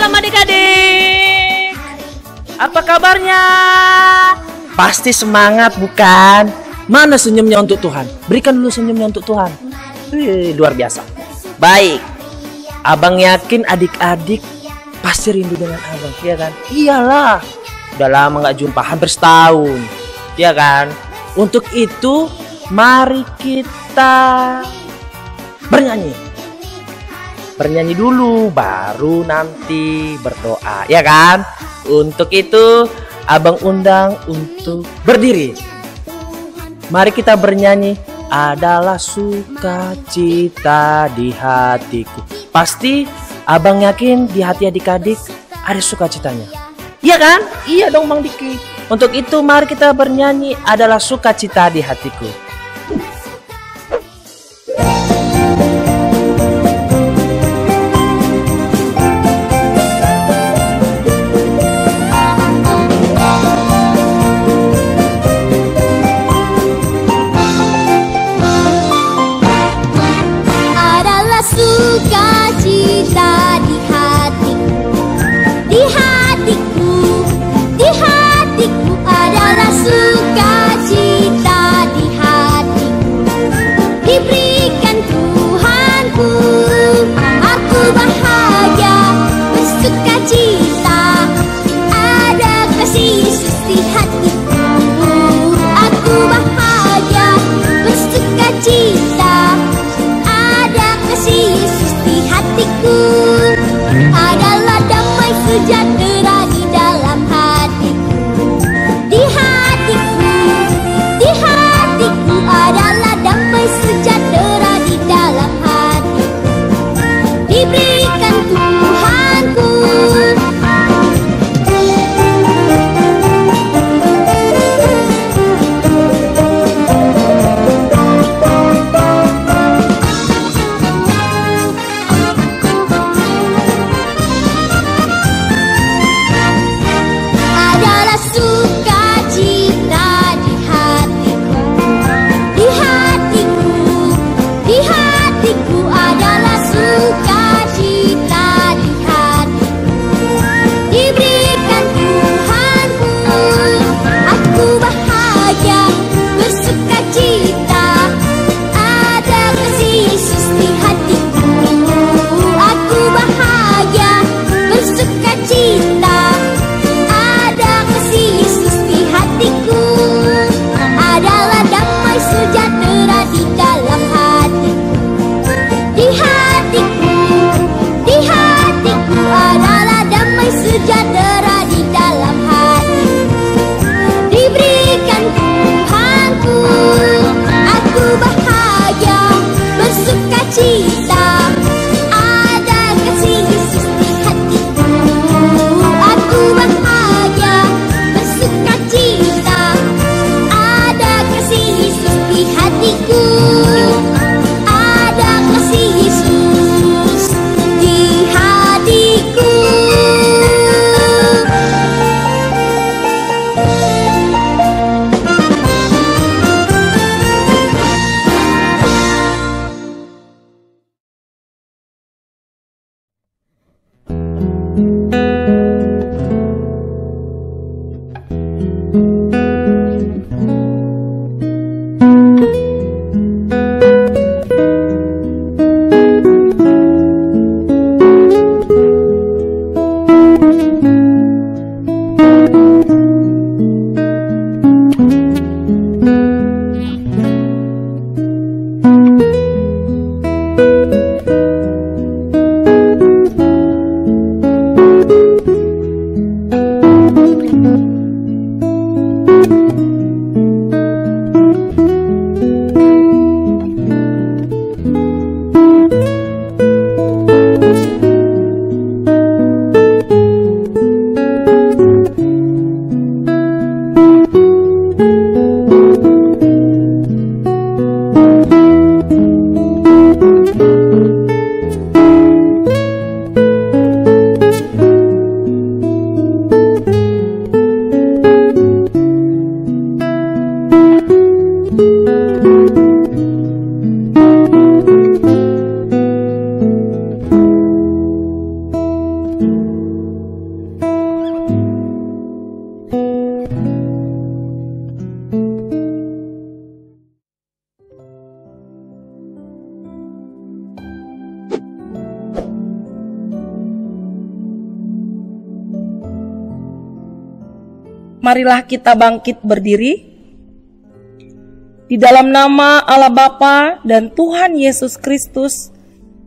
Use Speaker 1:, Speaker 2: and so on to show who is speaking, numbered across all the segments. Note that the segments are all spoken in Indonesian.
Speaker 1: Malam adik-adik. Apa kabarnya? Pasti semangat bukan? Mana senyumnya untuk Tuhan? Berikan dulu senyumnya untuk Tuhan. Luar biasa. Baik. Abang yakin adik-adik pasti rindu dengan abang, iya kan? Iyalah. Udah lama gak jumpa, hampir setahun. Iya kan? Untuk itu mari kita bernyanyi. Bernyanyi dulu baru nanti berdoa, ya kan? Untuk itu abang undang untuk berdiri. Mari kita bernyanyi. Adalah sukacita di hatiku. Pasti abang yakin di hati adik-adik ada sukacitanya. Iya kan? Iya dong Bang Diki. Untuk itu mari kita bernyanyi. Adalah sukacita di hatiku.
Speaker 2: Sukacita di hatiku, di hatiku adalah sukacita di hatiku. Diberikan Tuhanku, aku bahagia bersukacita. Ada kasih Yesus di hatiku, aku bahagia bersukacita. Ada kasih Yesus di hatiku, adalah damai sejahtera di dalam hatiku. Di hatiku, di hatiku adalah damai sejahtera di dalam hatiku. Diberikan Tuhanku.
Speaker 3: Marilah kita bangkit berdiri. Di dalam nama Allah Bapa dan Tuhan Yesus Kristus,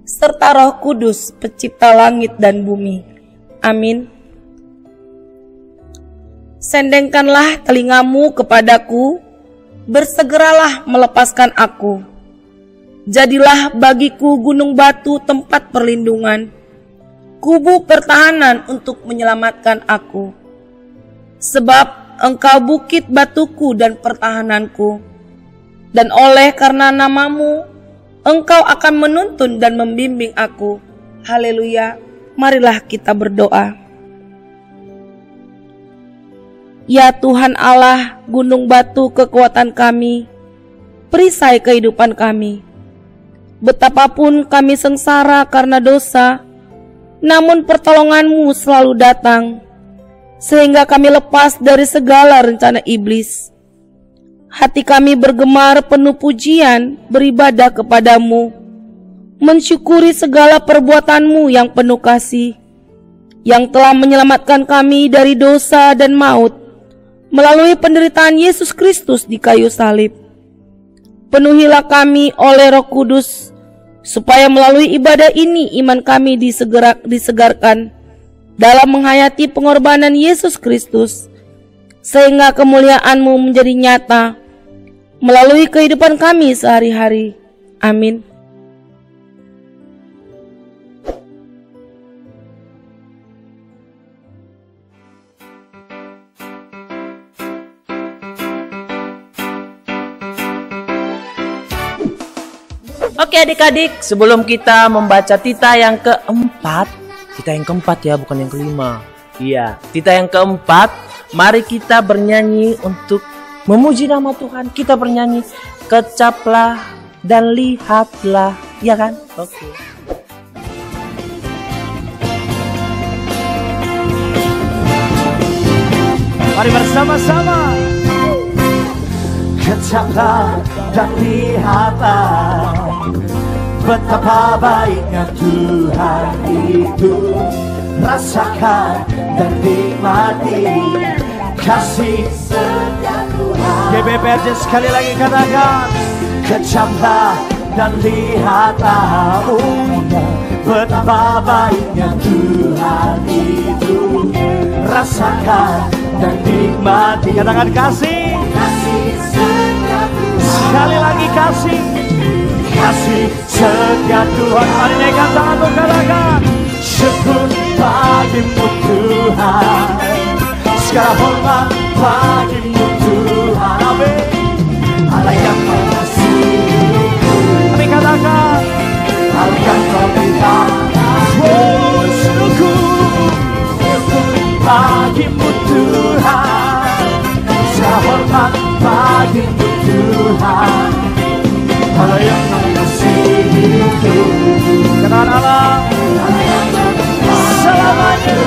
Speaker 3: serta Roh Kudus, pencipta langit dan bumi. Amin. Sendengkanlah telingamu kepadaku, bersegeralah melepaskan aku. Jadilah bagiku gunung batu tempat perlindungan, kubu pertahanan untuk menyelamatkan aku. Sebab Engkau bukit batuku dan pertahananku, dan oleh karena namamu, Engkau akan menuntun dan membimbing aku. Haleluya. Marilah kita berdoa. Ya Tuhan Allah, gunung batu kekuatan kami, perisai kehidupan kami. Betapapun kami sengsara karena dosa, namun pertolongan-Mu selalu datang, sehingga kami lepas dari segala rencana iblis. Hati kami bergemar penuh pujian, beribadah kepadamu, mensyukuri segala perbuatan-Mu yang penuh kasih, yang telah menyelamatkan kami dari dosa dan maut, melalui penderitaan Yesus Kristus di kayu salib. Penuhilah kami oleh Roh Kudus, supaya melalui ibadah ini iman kami disegarkan dalam menghayati pengorbanan Yesus Kristus, sehingga kemuliaan-Mu menjadi nyata melalui kehidupan kami sehari-hari. Amin.
Speaker 1: Oke adik-adik, sebelum kita membaca tita yang keempat, tita yang keempat ya, bukan yang kelima. Iya, tita yang keempat, mari kita bernyanyi untuk memuji nama Tuhan. Kita bernyanyi, kecaplah dan lihatlah, ya kan? Oke.
Speaker 4: Mari bersama-sama. Kecaplah dan lihatlah, betapa baiknya Tuhan itu. Rasakan dan nikmati kasih setia Tuhan. GBPRJ sekali lagi katakan, kecaplah dan lihatlah, betapa baiknya Tuhan itu. Rasakan dan nikmati, katakan kasih, kasih setia Tuhan. Sekali lagi kasih, kasih setia Tuhan. Mari naikkan tangan untuk katakan, syukur bagimu Tuhan, segala hormat bagimu Tuhan. Amin. Allah yang mengasihiku. Kami katakan, Allah yang memberikan. Oh, syukur bagimu Tuhan, segala hormat bagimu Tuhan. Allah yang mengasihiku. Katakan Allah, selamanya,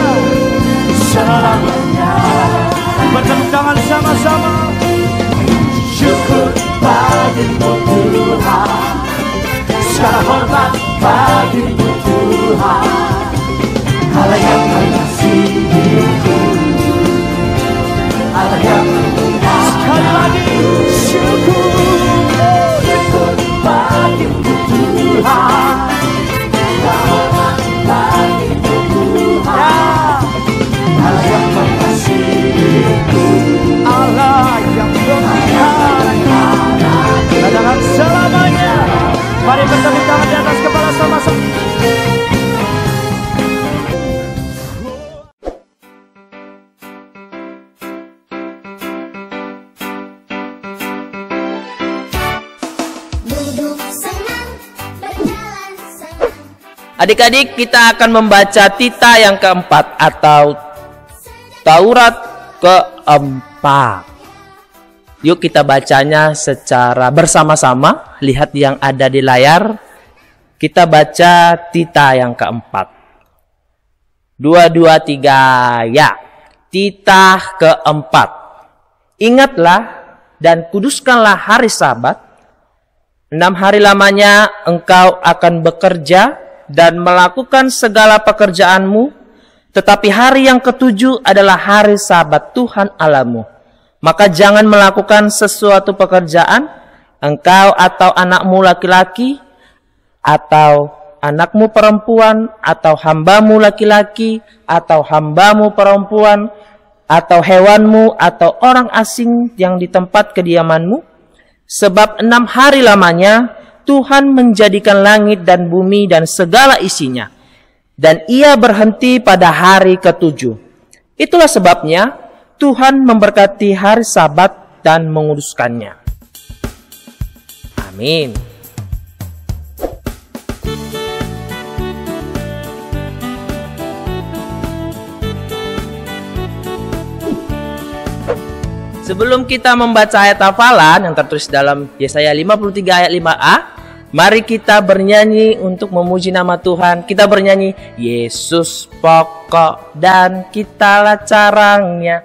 Speaker 4: selamanya. Bertepuk tangan sama-sama. Syukur bagimu Tuhan, segala hormat bagimu Tuhan. Allah yang mengasihiku, Allah yang mengasihiku. Sekali lagi, syukur, syukur bagimu Tuhan, segala hormat bagimu Tuhan. Allah yang mengasihiku, Allah yang memberikan. Katakan selamanya. Mari bertepuk tangan di atas kepala sama-sama.
Speaker 1: Adik-adik, kita akan membaca tita yang keempat atau Taurat keempat. Yuk kita bacanya secara bersama-sama. Lihat yang ada di layar. Kita baca tita yang keempat. 2, 2, 3, ya. Tita keempat. Ingatlah dan kuduskanlah hari Sabat. 6 hari lamanya engkau akan bekerja dan melakukan segala pekerjaanmu, Tetapi hari yang ketujuh adalah hari Sabat Tuhan Allahmu. Maka jangan melakukan sesuatu pekerjaan, engkau atau anakmu laki-laki, atau anakmu perempuan, atau hambamu laki-laki, atau hambamu perempuan, atau hewanmu, atau orang asing yang di tempat kediamanmu. Sebab 6 hari lamanya Tuhan menjadikan langit dan bumi dan segala isinya. Dan ia berhenti pada hari ketujuh. Itulah sebabnya Tuhan memberkati hari Sabat dan menguduskannya. Amin. Sebelum kita membaca ayat hafalan yang tertulis dalam Yesaya 53 ayat 5a, mari kita bernyanyi untuk memuji nama Tuhan. Kita bernyanyi, Yesus pokok dan kitalah carangnya.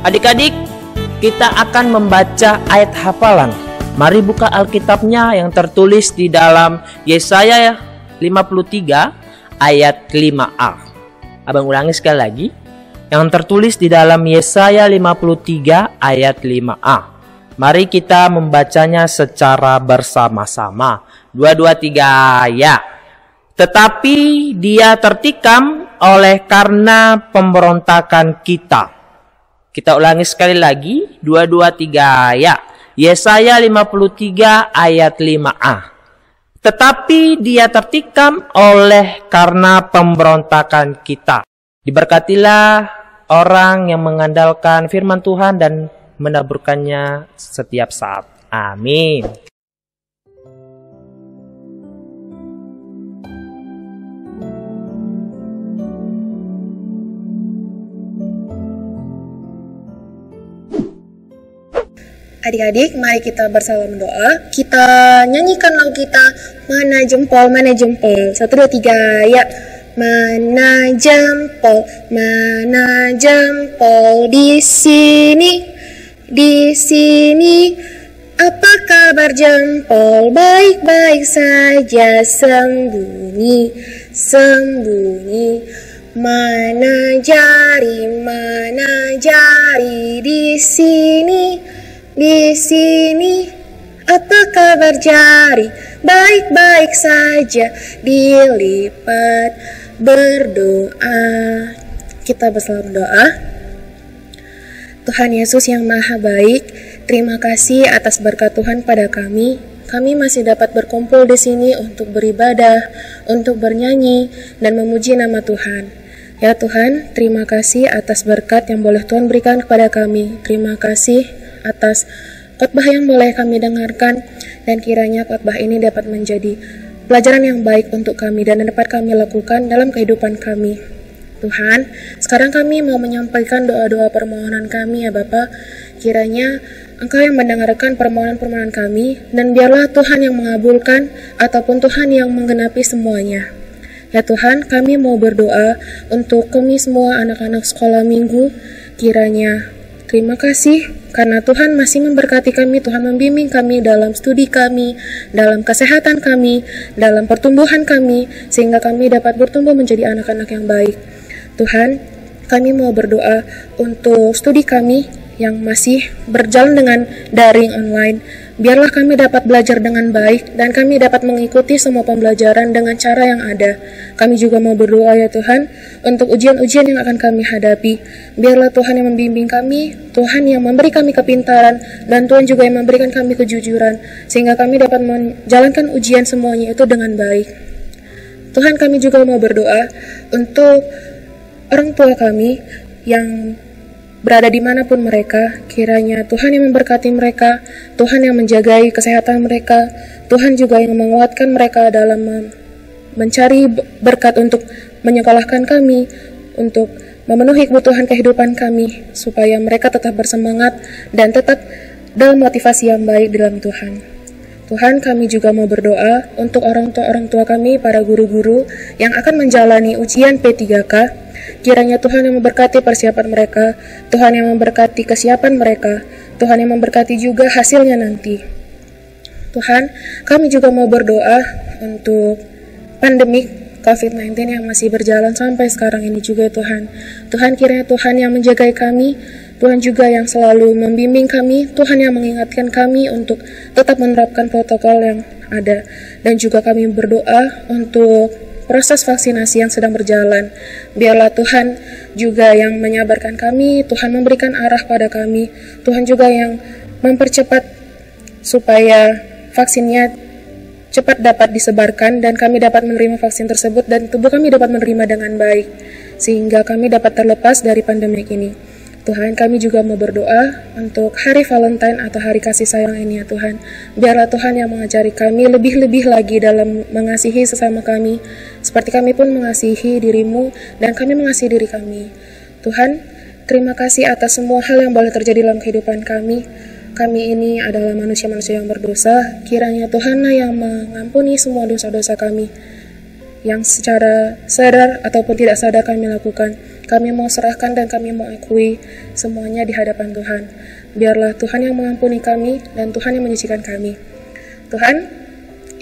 Speaker 1: Adik-adik, kita akan membaca ayat hafalan. Mari buka Alkitabnya yang tertulis di dalam Yesaya 53 ayat 5a. Abang ulangi sekali lagi. Yang tertulis di dalam Yesaya 53 ayat 5a. Mari kita membacanya secara bersama-sama. 2, 2, 3, ya. Tetapi dia tertikam oleh karena pemberontakan kita. Kita ulangi sekali lagi, 2, 2, 3, ya. Yesaya 53 ayat 5a. Tetapi dia tertikam oleh karena pemberontakan kita. Diberkatilah orang yang mengandalkan firman Tuhan dan menaburkannya setiap saat. Amin.
Speaker 5: Adik-adik, mari kita bersama doa. Kita nyanyikan lagu kita Mana Jempol, Mana Jempol. 1, 2, 3, ya. Mana jempol di sini, di sini. Apa kabar jempol? Baik-baik saja, sembunyi, sembunyi. Mana jari di sini, di sini. Apa kabar jari? Baik-baik saja, dilipat, berdoa. Kita bersama doa. Tuhan Yesus yang Maha Baik, terima kasih atas berkat Tuhan pada kami. Kami masih dapat berkumpul di sini untuk beribadah, untuk bernyanyi, dan memuji nama Tuhan. Ya Tuhan, terima kasih atas berkat yang boleh Tuhan berikan kepada kami. Terima kasih atas khotbah yang boleh kami dengarkan, dan kiranya khotbah ini dapat menjadi pelajaran yang baik untuk kami dan dapat kami lakukan dalam kehidupan kami. Tuhan, sekarang kami mau menyampaikan doa-doa permohonan kami ya Bapa. Kiranya Engkau yang mendengarkan permohonan-permohonan kami, dan biarlah Tuhan yang mengabulkan ataupun Tuhan yang menggenapi semuanya. Ya Tuhan, kami mau berdoa untuk kami semua anak-anak sekolah minggu. Kiranya terima kasih karena Tuhan masih memberkati kami, Tuhan membimbing kami dalam studi kami, dalam kesehatan kami, dalam pertumbuhan kami, sehingga kami dapat bertumbuh menjadi anak-anak yang baik. Tuhan, kami mau berdoa untuk studi kami yang masih berjalan dengan daring online. Biarlah kami dapat belajar dengan baik dan kami dapat mengikuti semua pembelajaran dengan cara yang ada. Kami juga mau berdoa ya Tuhan untuk ujian-ujian yang akan kami hadapi. Biarlah Tuhan yang membimbing kami, Tuhan yang memberi kami kepintaran, dan Tuhan juga yang memberikan kami kejujuran, sehingga kami dapat menjalankan ujian semuanya itu dengan baik. Tuhan, kami juga mau berdoa untuk orang tua kami yang berada dimanapun mereka. Kiranya Tuhan yang memberkati mereka, Tuhan yang menjagai kesehatan mereka, Tuhan juga yang menguatkan mereka dalam mencari berkat untuk menyekolahkan kami, untuk memenuhi kebutuhan kehidupan kami, supaya mereka tetap bersemangat dan tetap dalam motivasi yang baik dalam Tuhan. Tuhan, kami juga mau berdoa untuk orang tua kami, para guru-guru yang akan menjalani ujian P3K. Kiranya Tuhan yang memberkati persiapan mereka, Tuhan yang memberkati kesiapan mereka, Tuhan yang memberkati juga hasilnya nanti. Tuhan, kami juga mau berdoa untuk pandemik COVID-19 yang masih berjalan sampai sekarang ini juga Tuhan. Tuhan, kiranya Tuhan yang menjagai kami, Tuhan juga yang selalu membimbing kami, Tuhan yang mengingatkan kami untuk tetap menerapkan protokol yang ada. Dan juga kami berdoa untuk proses vaksinasi yang sedang berjalan. Biarlah Tuhan juga yang menyabarkan kami, Tuhan memberikan arah pada kami, Tuhan juga yang mempercepat supaya vaksinnya cepat dapat disebarkan dan kami dapat menerima vaksin tersebut dan tubuh kami dapat menerima dengan baik, sehingga kami dapat terlepas dari pandemik ini. Tuhan, kami juga mau berdoa untuk hari Valentine atau hari kasih sayang ini ya Tuhan. Biarlah Tuhan yang mengajari kami lebih-lebih lagi dalam mengasihi sesama kami, seperti kami pun mengasihi dirimu dan kami mengasihi diri kami. Tuhan, terima kasih atas semua hal yang boleh terjadi dalam kehidupan kami. Kami ini adalah manusia-manusia yang berdosa. Kiranya Tuhanlah yang mengampuni semua dosa-dosa kami yang secara sadar ataupun tidak sadar kami lakukan. Kami mau serahkan dan kami mau akui semuanya di hadapan Tuhan. Biarlah Tuhan yang mengampuni kami dan Tuhan yang menyucikan kami. Tuhan,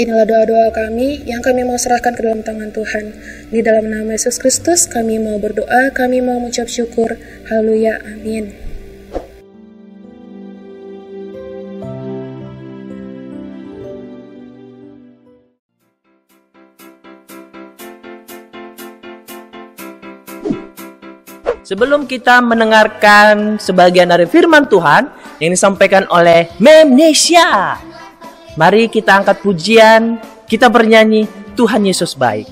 Speaker 5: inilah doa-doa kami yang kami mau serahkan ke dalam tangan Tuhan. Di dalam nama Yesus Kristus kami mau berdoa, kami mau mengucap syukur. Haleluya, amin.
Speaker 1: Sebelum kita mendengarkan sebagian dari firman Tuhan yang disampaikan oleh Memnesia, mari kita angkat pujian, kita bernyanyi Tuhan Yesus baik.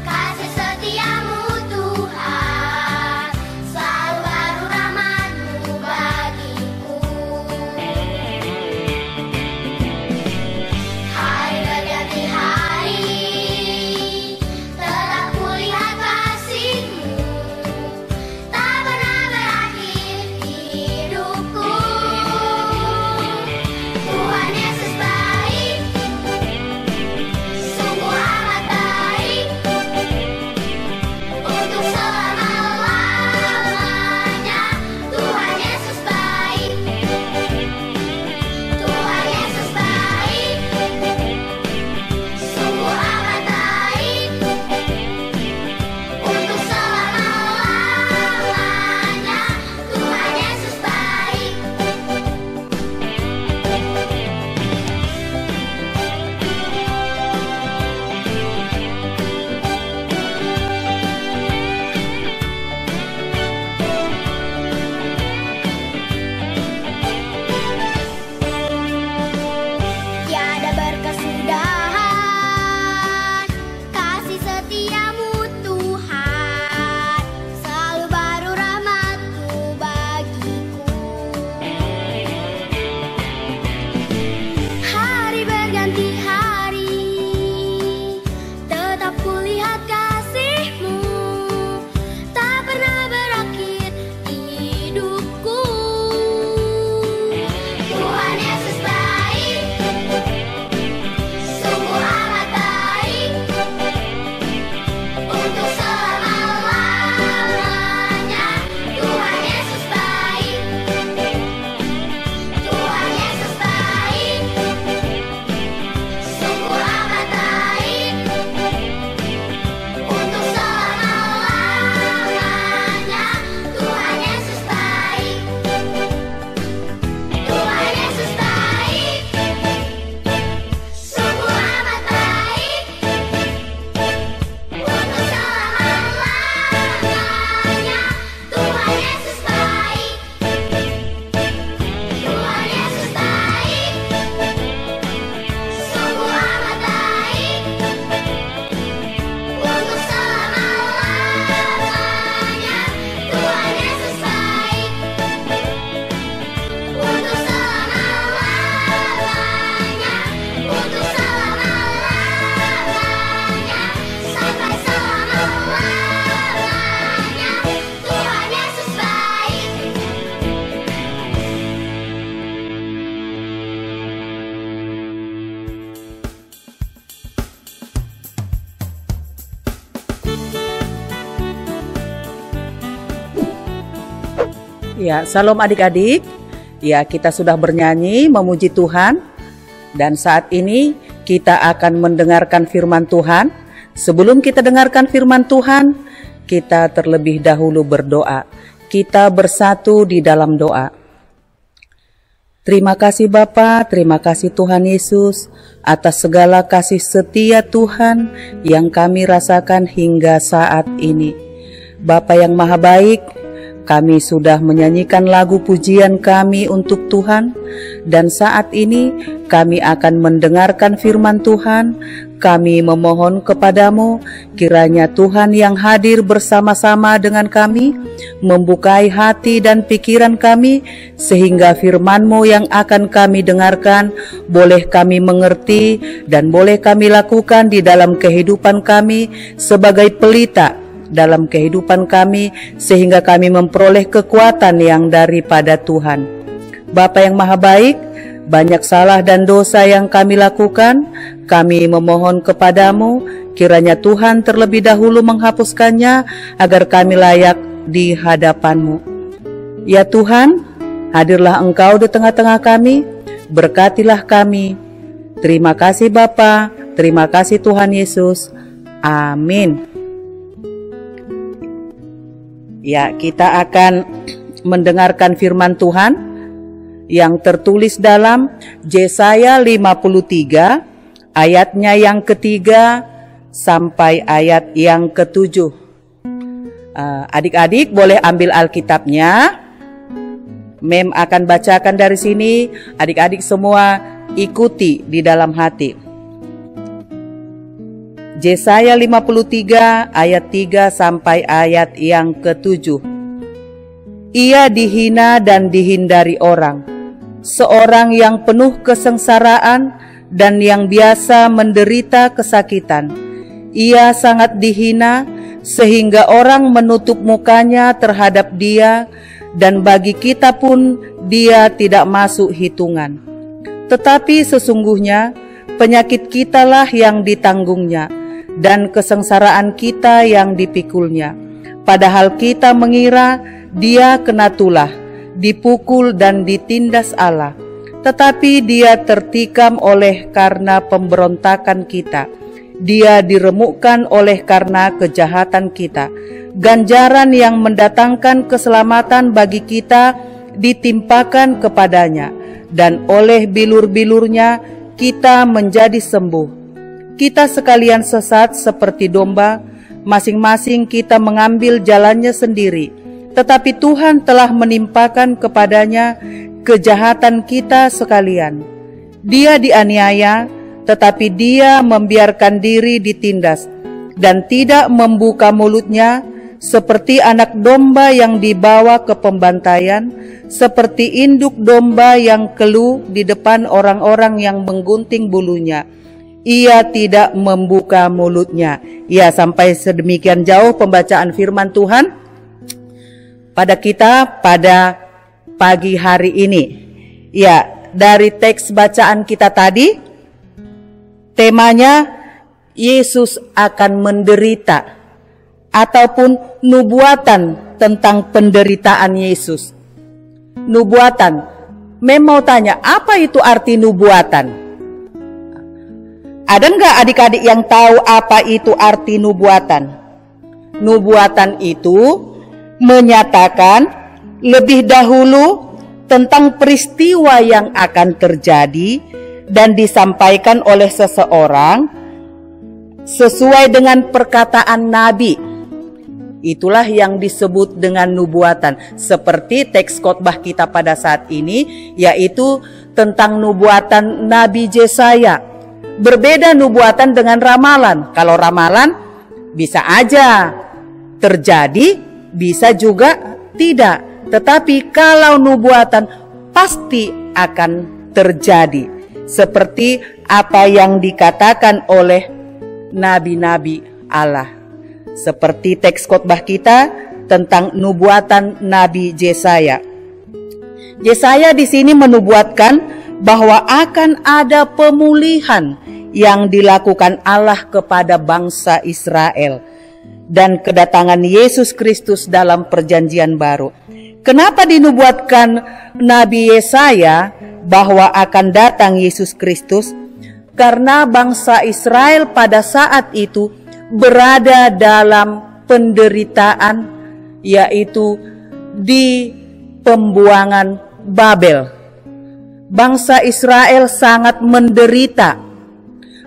Speaker 2: Kasih setiamu Tuhan.
Speaker 6: Ya, salam adik-adik. Ya, kita sudah bernyanyi memuji Tuhan. Dan saat ini kita akan mendengarkan firman Tuhan. Sebelum kita dengarkan firman Tuhan, kita terlebih dahulu berdoa. Kita bersatu di dalam doa. Terima kasih Bapa, terima kasih Tuhan Yesus atas segala kasih setia Tuhan yang kami rasakan hingga saat ini. Bapa yang maha baik, kami sudah menyanyikan lagu pujian kami untuk Tuhan, dan saat ini kami akan mendengarkan firman Tuhan. Kami memohon kepadamu, kiranya Tuhan yang hadir bersama-sama dengan kami, membukai hati dan pikiran kami, sehingga firman-Mu yang akan kami dengarkan, boleh kami mengerti dan boleh kami lakukan di dalam kehidupan kami sebagai pelita dalam kehidupan kami, sehingga kami memperoleh kekuatan yang daripada Tuhan. Bapa yang maha baik, banyak salah dan dosa yang kami lakukan, kami memohon kepadamu, kiranya Tuhan terlebih dahulu menghapuskannya, agar kami layak di hadapan-Mu. Ya Tuhan, hadirlah Engkau di tengah-tengah kami, berkatilah kami. Terima kasih Bapa, terima kasih Tuhan Yesus. Amin. Ya, kita akan mendengarkan firman Tuhan yang tertulis dalam Yesaya 53 ayatnya yang ketiga sampai ayat yang ke-7. Adik-adik boleh ambil Alkitabnya. Mem akan bacakan dari sini, adik-adik semua ikuti di dalam hati. Yesaya 53 ayat 3 sampai ayat yang ke-7. Ia dihina dan dihindari orang, seorang yang penuh kesengsaraan dan yang biasa menderita kesakitan. Ia sangat dihina sehingga orang menutup mukanya terhadap dia, dan bagi kita pun dia tidak masuk hitungan. Tetapi sesungguhnya penyakit kitalah yang ditanggungnya, dan kesengsaraan kita yang dipikulnya. Padahal kita mengira dia kena tulah, dipukul dan ditindas Allah. Tetapi dia tertikam oleh karena pemberontakan kita. Dia diremukkan oleh karena kejahatan kita. Ganjaran yang mendatangkan keselamatan bagi kita ditimpakan kepadanya, dan oleh bilur-bilurnya kita menjadi sembuh. Kita sekalian sesat seperti domba, masing-masing kita mengambil jalannya sendiri. Tetapi Tuhan telah menimpakan kepadanya kejahatan kita sekalian. Dia dianiaya, tetapi dia membiarkan diri ditindas, dan tidak membuka mulutnya, seperti anak domba yang dibawa ke pembantaian, seperti induk domba yang keluh di depan orang-orang yang menggunting bulunya. Ia tidak membuka mulutnya. Ya, sampai sedemikian jauh pembacaan firman Tuhan pada kita pada pagi hari ini. Ya, dari teks bacaan kita tadi, temanya Yesus akan menderita, ataupun nubuatan tentang penderitaan Yesus. Nubuatan. Mau tanya, apa itu arti nubuatan? Ada enggak adik-adik yang tahu apa itu arti nubuatan? Nubuatan itu menyatakan lebih dahulu tentang peristiwa yang akan terjadi dan disampaikan oleh seseorang sesuai dengan perkataan Nabi. Itulah yang disebut dengan nubuatan. Seperti teks khotbah kita pada saat ini, yaitu tentang nubuatan Nabi Yesaya. Berbeda nubuatan dengan ramalan. Kalau ramalan bisa aja terjadi, bisa juga tidak. Tetapi kalau nubuatan pasti akan terjadi, seperti apa yang dikatakan oleh nabi-nabi Allah. Seperti teks khotbah kita tentang nubuatan Nabi Yesaya. Yesaya di sini menubuatkan bahwa akan ada pemulihan yang dilakukan Allah kepada bangsa Israel dan kedatangan Yesus Kristus dalam perjanjian baru. Kenapa dinubuatkan Nabi Yesaya bahwa akan datang Yesus Kristus? Karena bangsa Israel pada saat itu berada dalam penderitaan, yaitu di pembuangan Babel. Bangsa Israel sangat menderita.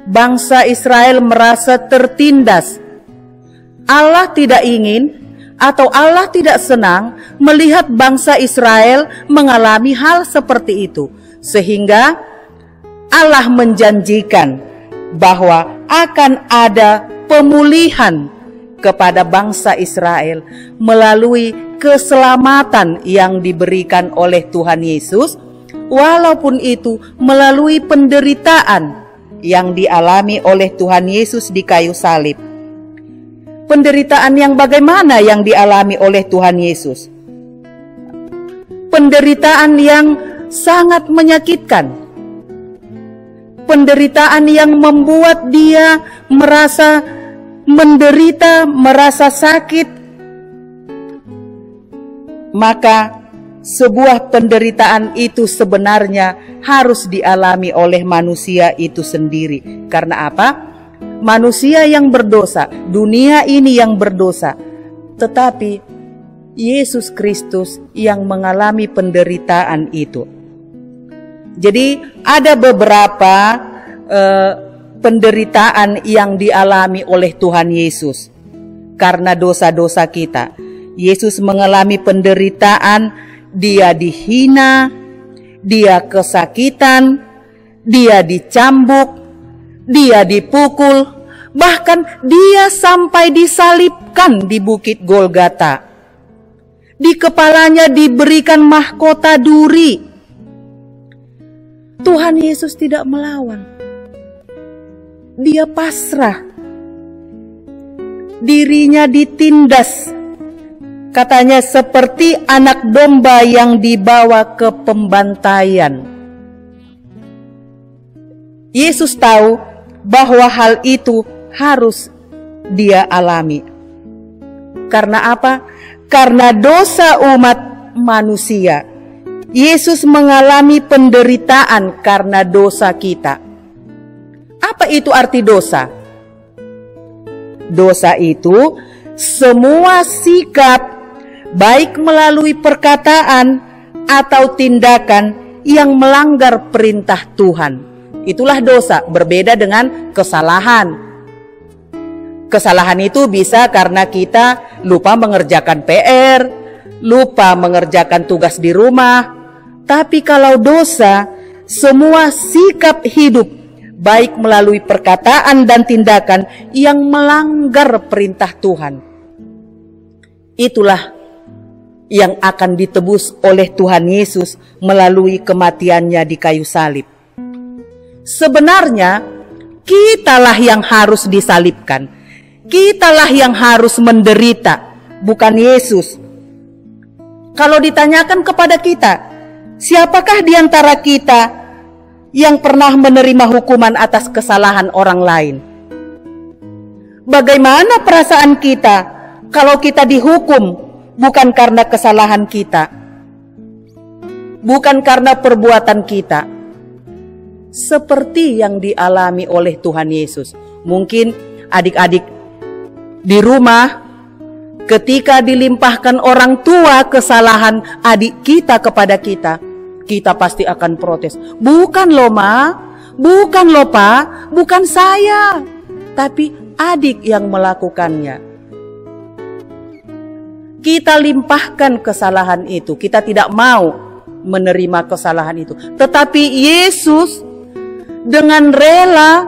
Speaker 6: Bangsa Israel merasa tertindas. Allah tidak ingin atau Allah tidak senang melihat bangsa Israel mengalami hal seperti itu. Sehingga Allah menjanjikan bahwa akan ada pemulihan kepada bangsa Israel melalui keselamatan yang diberikan oleh Tuhan Yesus, walaupun itu melalui penderitaan yang dialami oleh Tuhan Yesus di kayu salib. Penderitaan yang bagaimana yang dialami oleh Tuhan Yesus? Penderitaan yang sangat menyakitkan. Penderitaan yang membuat dia merasa menderita, merasa sakit. Maka sebuah penderitaan itu sebenarnya harus dialami oleh manusia itu sendiri. Karena apa? Manusia yang berdosa, dunia ini yang berdosa. Tetapi Yesus Kristus yang mengalami penderitaan itu. Jadi ada beberapa penderitaan yang dialami oleh Tuhan Yesus karena dosa-dosa kita. Yesus mengalami penderitaan, dia dihina, dia kesakitan, dia dicambuk, dia dipukul, bahkan dia sampai disalibkan di Bukit Golgata. Di kepalanya diberikan mahkota duri. Tuhan Yesus tidak melawan. Dia pasrah. Dirinya ditindas. Katanya seperti anak domba yang dibawa ke pembantaian. Yesus tahu bahwa hal itu harus dia alami. Karena apa? Karena dosa umat manusia. Yesus mengalami penderitaan karena dosa kita. Apa itu arti dosa? Dosa itu semua sikap, baik melalui perkataan atau tindakan yang melanggar perintah Tuhan. Itulah dosa, berbeda dengan kesalahan. Kesalahan itu bisa karena kita lupa mengerjakan PR, lupa mengerjakan tugas di rumah. Tapi kalau dosa, semua sikap hidup, baik melalui perkataan dan tindakan yang melanggar perintah Tuhan. Itulah yang akan ditebus oleh Tuhan Yesus melalui kematiannya di kayu salib. Sebenarnya, kitalah yang harus disalibkan. Kitalah yang harus menderita, bukan Yesus. Kalau ditanyakan kepada kita, siapakah di antara kita yang pernah menerima hukuman atas kesalahan orang lain? Bagaimana perasaan kita kalau kita dihukum bukan karena kesalahan kita, bukan karena perbuatan kita, seperti yang dialami oleh Tuhan Yesus? Mungkin adik-adik di rumah, ketika dilimpahkan orang tua kesalahan adik kita kepada kita, kita pasti akan protes. Bukan loh ma, bukan loh pak, bukan saya, tapi adik yang melakukannya. Kita limpahkan kesalahan itu, kita tidak mau menerima kesalahan itu. Tetapi Yesus dengan rela,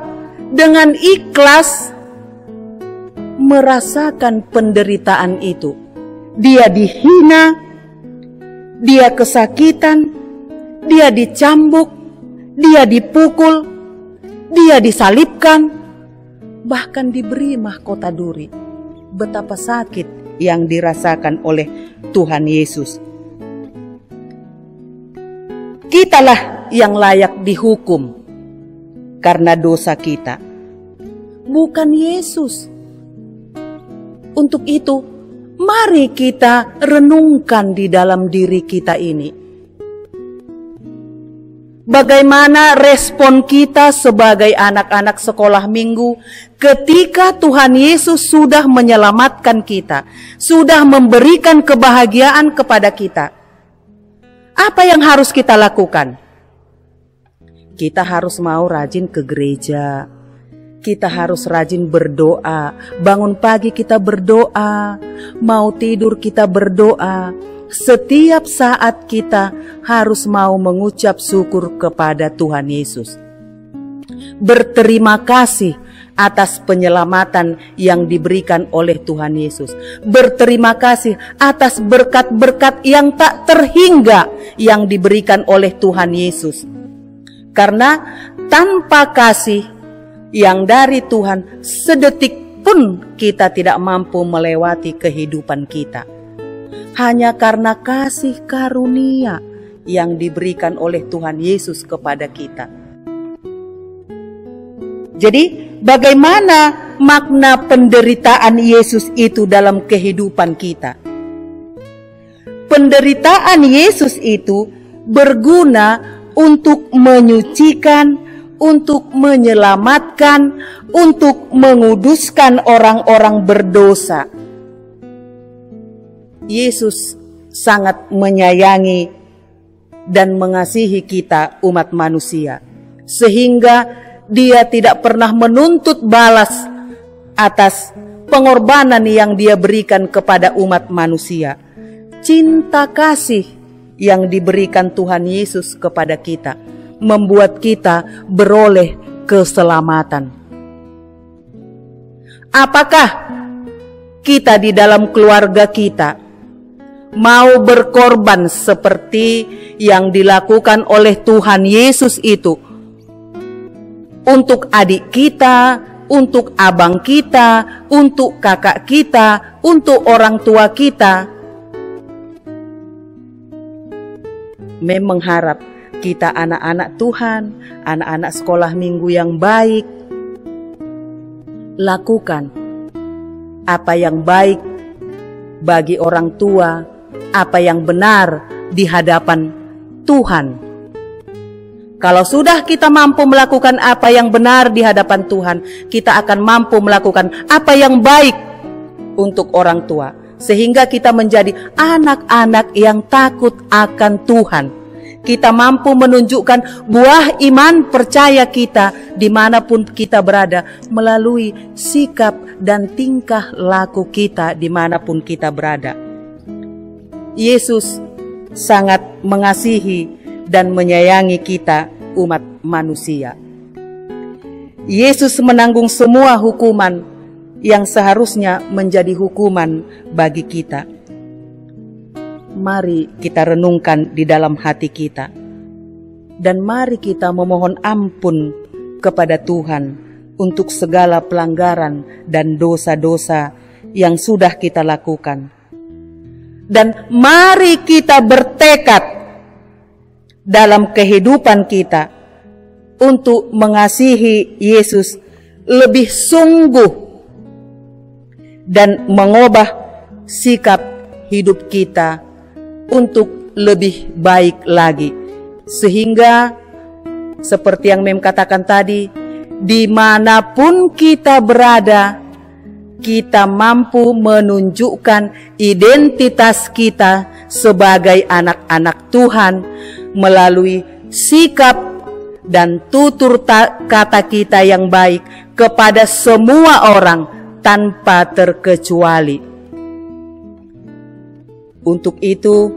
Speaker 6: dengan ikhlas merasakan penderitaan itu. Dia dihina, dia kesakitan, dia dicambuk, dia dipukul, dia disalibkan, bahkan diberi mahkota duri. Betapa sakit yang dirasakan oleh Tuhan Yesus. Kitalah yang layak dihukum karena dosa kita, bukan Yesus. Untuk itu, Mari kita renungkan di dalam diri kita ini. Bagaimana respon kita sebagai anak-anak sekolah minggu ketika Tuhan Yesus sudah menyelamatkan kita, sudah memberikan kebahagiaan kepada kita? Apa yang harus kita lakukan? Kita harus mau rajin ke gereja. Kita harus rajin berdoa. Bangun pagi kita berdoa. Mau tidur kita berdoa. Setiap saat kita harus mau mengucap syukur kepada Tuhan Yesus. Berterima kasih atas penyelamatan yang diberikan oleh Tuhan Yesus. Berterima kasih atas berkat-berkat yang tak terhingga yang diberikan oleh Tuhan Yesus. Karena tanpa kasih yang dari Tuhan, sedetik pun kita tidak mampu melewati kehidupan kita. Hanya karena kasih karunia yang diberikan oleh Tuhan Yesus kepada kita. Jadi, bagaimana makna penderitaan Yesus itu dalam kehidupan kita? Penderitaan Yesus itu berguna untuk menyucikan, untuk menyelamatkan, untuk menguduskan orang-orang berdosa. Yesus sangat menyayangi dan mengasihi kita umat manusia, sehingga Dia tidak pernah menuntut balas atas pengorbanan yang Dia berikan kepada umat manusia. Cinta kasih yang diberikan Tuhan Yesus kepada kita membuat kita beroleh keselamatan. Apakah kita di dalam keluarga kita mau berkorban seperti yang dilakukan oleh Tuhan Yesus itu untuk adik kita, untuk abang kita, untuk kakak kita, untuk orang tua kita? Memang harap kita anak-anak Tuhan, anak-anak sekolah minggu yang baik, lakukan apa yang baik bagi orang tua, apa yang benar di hadapan Tuhan. Kalau sudah kita mampu melakukan apa yang benar di hadapan Tuhan, kita akan mampu melakukan apa yang baik untuk orang tua, sehingga kita menjadi anak-anak yang takut akan Tuhan. Kita mampu menunjukkan buah iman percaya kita dimanapun kita berada melalui sikap dan tingkah laku kita dimanapun kita berada. Yesus sangat mengasihi dan menyayangi kita umat manusia. Yesus menanggung semua hukuman yang seharusnya menjadi hukuman bagi kita. Mari kita renungkan di dalam hati kita, dan mari kita memohon ampun kepada Tuhan untuk segala pelanggaran dan dosa-dosa yang sudah kita lakukan. Dan mari kita bertekad dalam kehidupan kita untuk mengasihi Yesus lebih sungguh dan mengubah sikap hidup kita untuk lebih baik lagi, sehingga seperti yang Mem katakan tadi, dimanapun kita berada, kita mampu menunjukkan identitas kita sebagai anak-anak Tuhan melalui sikap dan tutur kata kita yang baik kepada semua orang tanpa terkecuali. Untuk itu,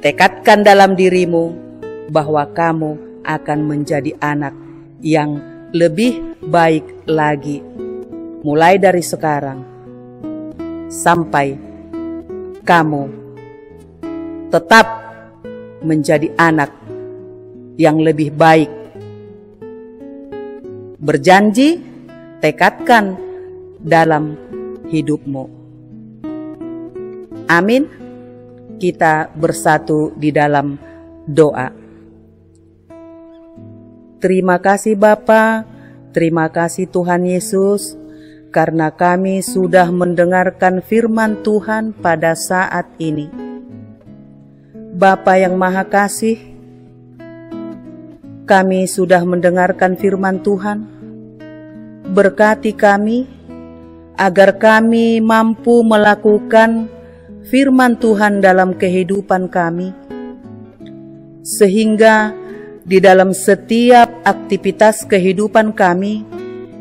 Speaker 6: tekadkan dalam dirimu bahwa kamu akan menjadi anak yang lebih baik lagi, mulai dari sekarang sampai kamu tetap menjadi anak yang lebih baik. Berjanji, tekadkan dalam hidupmu. Amin. Kita bersatu di dalam doa. Terima kasih Bapa, terima kasih Tuhan Yesus, karena kami sudah mendengarkan firman Tuhan pada saat ini. Bapa yang Maha Kasih, kami sudah mendengarkan firman Tuhan. Berkati kami, agar kami mampu melakukan firman Tuhan dalam kehidupan kami, sehingga di dalam setiap aktivitas kehidupan kami,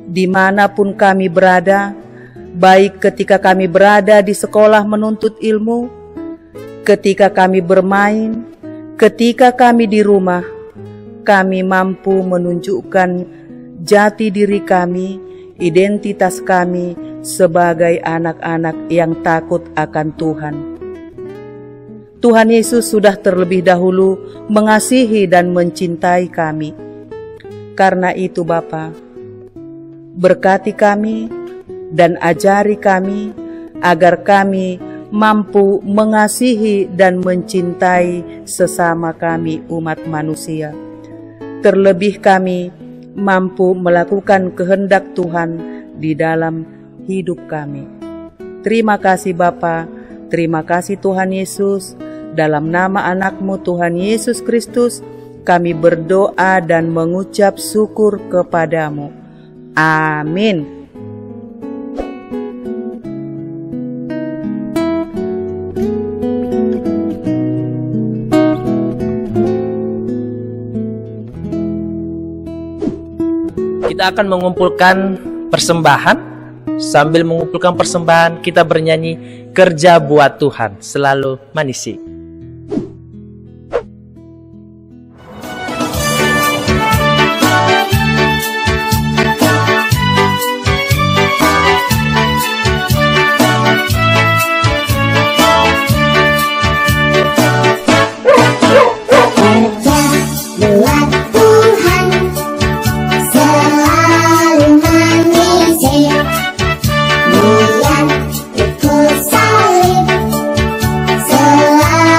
Speaker 6: dimanapun kami berada, baik ketika kami berada di sekolah menuntut ilmu, ketika kami bermain, ketika kami di rumah, kami mampu menunjukkan jati diri kami, identitas kami sebagai anak-anak yang takut akan Tuhan. Tuhan Yesus sudah terlebih dahulu mengasihi dan mencintai kami. Karena itu Bapa, berkati kami dan ajari kami agar kami mampu mengasihi dan mencintai sesama kami umat manusia. Terlebih kami mampu melakukan kehendak Tuhan di dalam hidup kami. Terima kasih Bapa, terima kasih Tuhan Yesus. Dalam nama anak-Mu Tuhan Yesus Kristus, kami berdoa dan mengucap syukur kepadamu. Amin.
Speaker 1: Kita akan mengumpulkan persembahan. Sambil mengumpulkan persembahan, kita bernyanyi Kerja Buat Tuhan Selalu Manisi.
Speaker 2: Selalu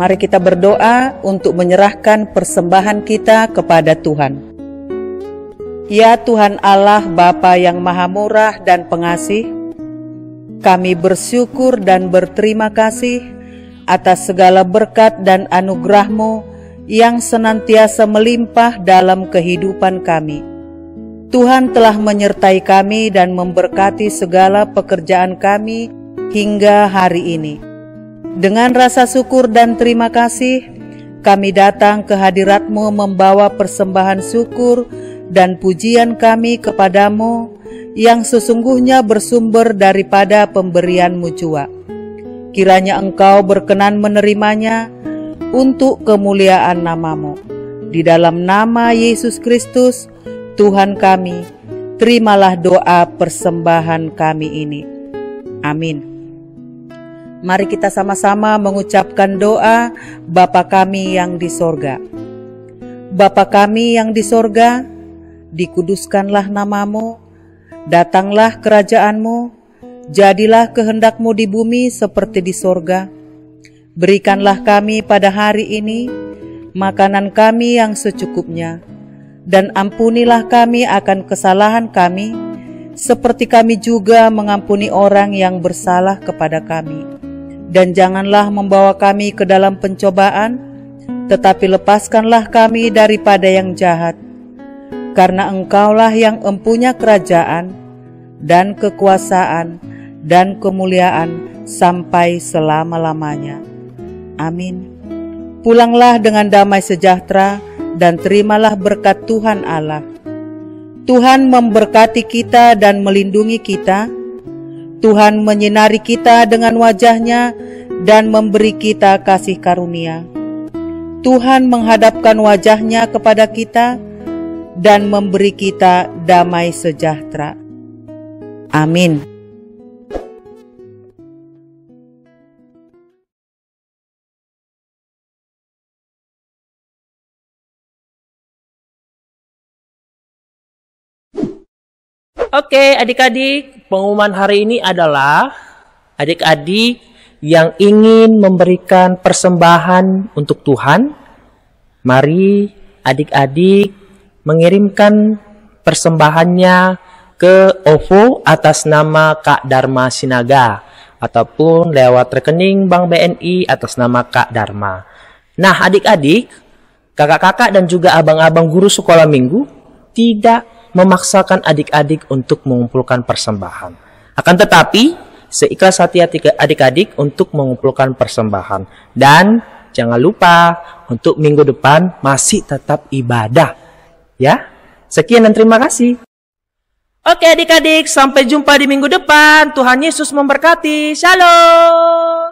Speaker 6: Mari kita berdoa untuk menyerahkan persembahan kita kepada Tuhan. Ya Tuhan Allah Bapa yang Maha Murah dan Pengasih, kami bersyukur dan berterima kasih atas segala berkat dan anugerah-Mu yang senantiasa melimpah dalam kehidupan kami. Tuhan telah menyertai kami dan memberkati segala pekerjaan kami hingga hari ini. Dengan rasa syukur dan terima kasih, kami datang ke hadirat-Mu membawa persembahan syukur dan pujian kami kepadamu yang sesungguhnya bersumber daripada pemberian-Mu jua. Kiranya Engkau berkenan menerimanya untuk kemuliaan nama-Mu. Di dalam nama Yesus Kristus, Tuhan kami, terimalah doa persembahan kami ini. Amin. Mari kita sama-sama mengucapkan doa Bapa kami yang di sorga. Bapa kami yang di sorga, dikuduskanlah nama-Mu, datanglah kerajaan-Mu, jadilah kehendak-Mu di bumi seperti di sorga. Berikanlah kami pada hari ini makanan kami yang secukupnya, dan ampunilah kami akan kesalahan kami, seperti kami juga mengampuni orang yang bersalah kepada kami. Dan janganlah membawa kami ke dalam pencobaan, tetapi lepaskanlah kami daripada yang jahat. Karena Engkaulah yang empunya kerajaan dan kekuasaan dan kemuliaan sampai selama-lamanya. Amin. Pulanglah dengan damai sejahtera dan terimalah berkat Tuhan Allah. Tuhan memberkati kita dan melindungi kita. Tuhan menyinari kita dengan wajah-Nya dan memberi kita kasih karunia. Tuhan menghadapkan wajah-Nya kepada kita dan memberi kita damai sejahtera. Amin.
Speaker 1: Oke, adik-adik, pengumuman hari ini adalah adik-adik yang ingin memberikan persembahan untuk Tuhan. Mari adik-adik mengirimkan persembahannya ke OVO atas nama Kak Dharma Sinaga ataupun lewat rekening Bank BNI atas nama Kak Dharma. Nah, adik-adik, kakak-kakak dan juga abang-abang guru sekolah minggu tidak memaksakan adik-adik untuk mengumpulkan persembahan. Akan tetapi, seikhlas hati adik-adik untuk mengumpulkan persembahan. Dan jangan lupa untuk minggu depan masih tetap ibadah. Ya, sekian dan terima kasih. Oke adik-adik, sampai jumpa di minggu depan. Tuhan Yesus memberkati. Shalom.